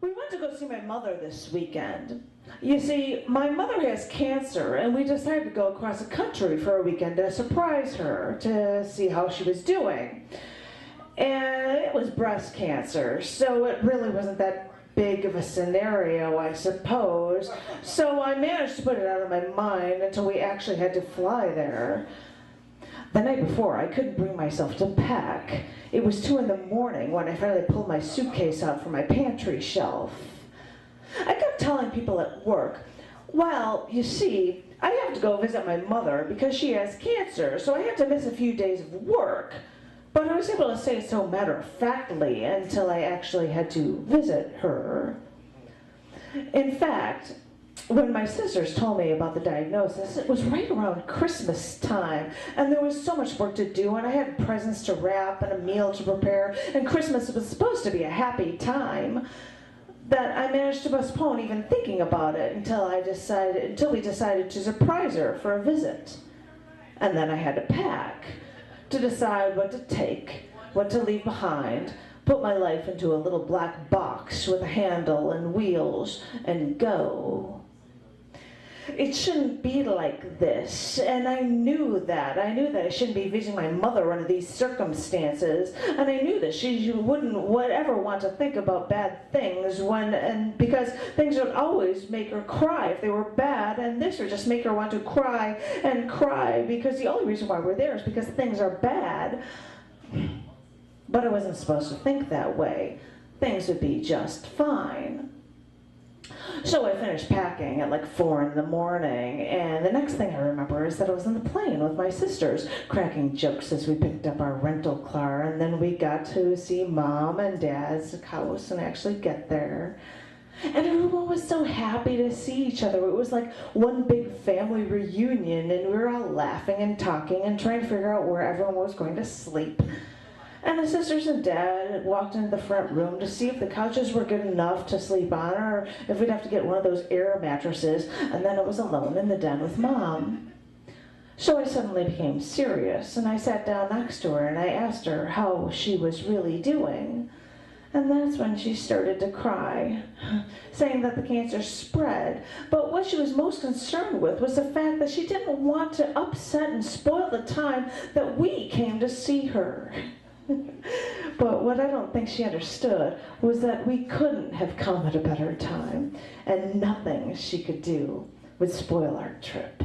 We went to go see my mother this weekend. You see, my mother has cancer, and we decided to go across the country for a weekend to surprise her, to see how she was doing. And it was breast cancer, so it really wasn't that big of a scenario, I suppose. So I managed to put it out of my mind until we actually had to fly there. The night before, I couldn't bring myself to pack. It was 2 in the morning when I finally pulled my suitcase out from my pantry shelf. I kept telling people at work, well, you see, I have to go visit my mother because she has cancer, so I have to miss a few days of work. But I was able to say it so matter-of-factly until I actually had to visit her. In fact, when my sisters told me about the diagnosis, it was right around Christmas time, and there was so much work to do, and I had presents to wrap and a meal to prepare, and Christmas was supposed to be a happy time, that I managed to postpone even thinking about it until we decided to surprise her for a visit. And then I had to pack, to decide what to take, what to leave behind, put my life into a little black box with a handle and wheels, and go. It shouldn't be like this, and I knew that. I knew that I shouldn't be visiting my mother under these circumstances, and I knew that she wouldn't ever want to think about bad things because things would always make her cry if they were bad, and this would just make her want to cry and cry, because the only reason why we're there is because things are bad. But I wasn't supposed to think that way. Things would be just fine. So I finished packing at like 4 in the morning, and the next thing I remember is that I was on the plane with my sisters, cracking jokes as we picked up our rental car, and then we got to see Mom and Dad's house and actually get there. And everyone was so happy to see each other. It was like one big family reunion, and we were all laughing and talking and trying to figure out where everyone was going to sleep. And the sisters and Dad walked into the front room to see if the couches were good enough to sleep on, or if we'd have to get one of those air mattresses, and then I was alone in the den with Mom. So I suddenly became serious, and I sat down next to her, and I asked her how she was really doing. And that's when she started to cry, saying that the cancer spread. But what she was most concerned with was the fact that she didn't want to upset and spoil the time that we came to see her. But what I don't think she understood was that we couldn't have come at a better time, and nothing she could do would spoil our trip.